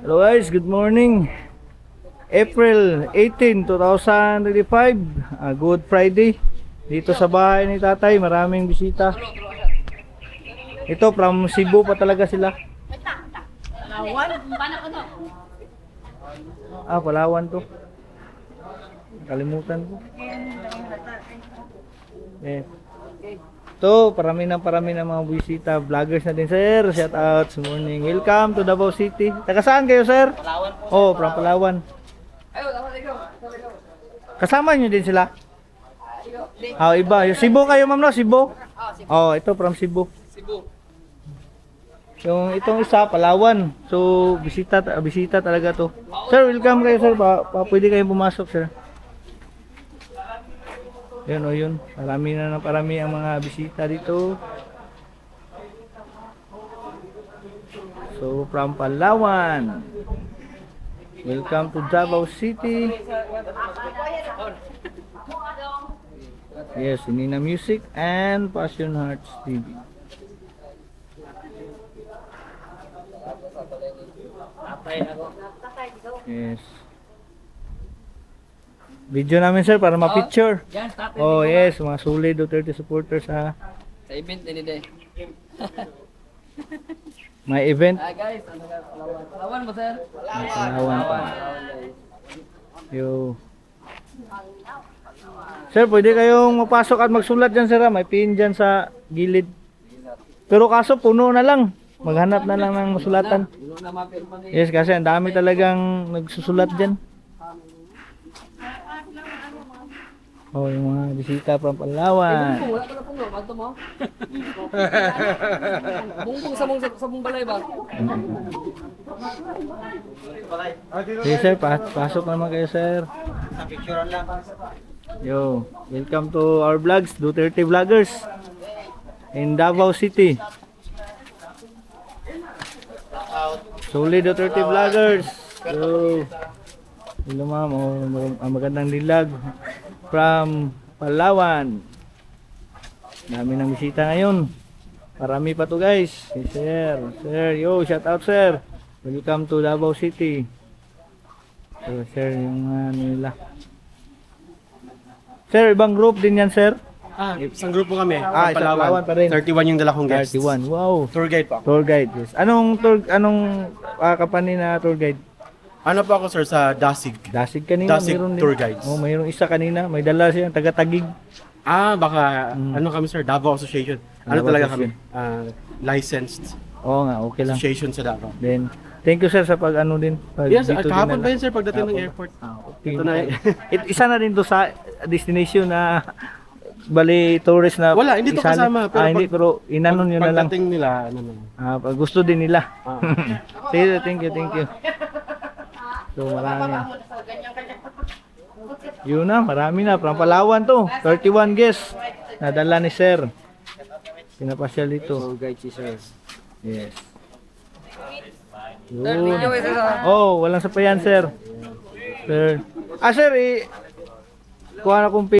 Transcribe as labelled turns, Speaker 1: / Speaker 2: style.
Speaker 1: Hello guys, good morning. April 18, 2025, Good Friday. Dito sa bahay ni tatay, maraming bisita. Ito, from Cebu pa talaga sila. Palawan to. Kalimutan ko. Ito, parami ng mga bisita. Vloggers na din, sir. Shout out, good morning. Welcome to Davao City. Taga saan kayo, sir?
Speaker 2: Palawan po.
Speaker 1: Oh, from Palawan. Kasama nyo din sila? Iba. Yung Cebu kayo, ma'am, no? Cebu? Oh, ito from Cebu. Yung itong isa, Palawan. So, bisita talaga to. Sir, welcome kayo, sir. Pwede kayong pumasok, sir. Yun o yun. Parami ang mga bisita dito. So, from Palawan. Welcome to Davao City. Yes, Nina Music and Passion Hearts TV. Yes. Video namin, sir, para ma-picture. Oh, yes, mga solid Duterte supporters ha.
Speaker 2: Sa event din din.
Speaker 1: May event.
Speaker 2: Guys, Palawan mo, sir?
Speaker 1: Palawan pa. Yo. Sir, pwede kayong mapasok at magsulat dyan, sir. May pin dyan sa gilid. Pero kaso, puno na lang. Maghanap na lang ng masulatan. Yes, kasi ang dami talagang nagsusulat dyan. Oh, yung mga bisita from Palawan.
Speaker 2: Wala ko na puno. Bato mo? Bumbong sa mong balay ba?
Speaker 1: Yes, sir. Pasok naman kayo, sir. Yo, welcome to our vlogs, Duterte Vloggers in Davao City. Solid Duterte Vloggers. Yo. Hello ma'am, magandang dilag from Palawan. Dami ng bisita ngayon. Marami pa to, guys. Yes, sir. Sir, yo, shout out, sir. Welcome to Davao City. So, sir, yung nila. Sir, ibang group din yan, sir?
Speaker 3: Isang grupo kami.
Speaker 1: Isang Palawan pa rin.
Speaker 3: 31 yung dala kong guests.
Speaker 1: 31. Wow.
Speaker 3: Tour guide po ako.
Speaker 1: Tour guide, yes. Anong company na tour guide?
Speaker 3: Ano po ako, sir, sa Dasig.
Speaker 1: Dasig kanina,
Speaker 3: Dasig
Speaker 1: mayroon din.
Speaker 3: Tour Guides.
Speaker 1: Oh, mayroong isa kanina, may dala siya, taga-Tagig.
Speaker 3: Baka, ano kami, sir, Davao Association. Ano
Speaker 1: Davao
Speaker 3: talaga
Speaker 1: Association.
Speaker 3: kami? Licensed
Speaker 1: Oo nga, okay lang.
Speaker 3: association sa Davao.
Speaker 1: Then, thank you, sir, sa pag-ano din.
Speaker 3: Yes,
Speaker 1: dito din
Speaker 3: kahapon
Speaker 1: na-
Speaker 3: ba yun, sir, pagdating ng
Speaker 1: Kahapon.
Speaker 3: airport?
Speaker 1: Okay.
Speaker 3: Ito na
Speaker 1: Isa na din to sa destination na bali tourist na
Speaker 3: Wala, hindi to
Speaker 1: isali.
Speaker 3: kasama, pero
Speaker 1: hindi, pero inanon nyo na lang.
Speaker 3: Pagdating nila, ano na.
Speaker 1: Pag gusto din nila.
Speaker 3: Ah.
Speaker 1: Sige, thank you. So, marami. Yun na, marami na. From Palawan to. 31 guests. Nadala ni sir. Pinapasyal dito.
Speaker 2: Tour guide si sir.
Speaker 1: Yes. Yun. Oh, walang sapayan, sir. Sir. Sir, kuha na kong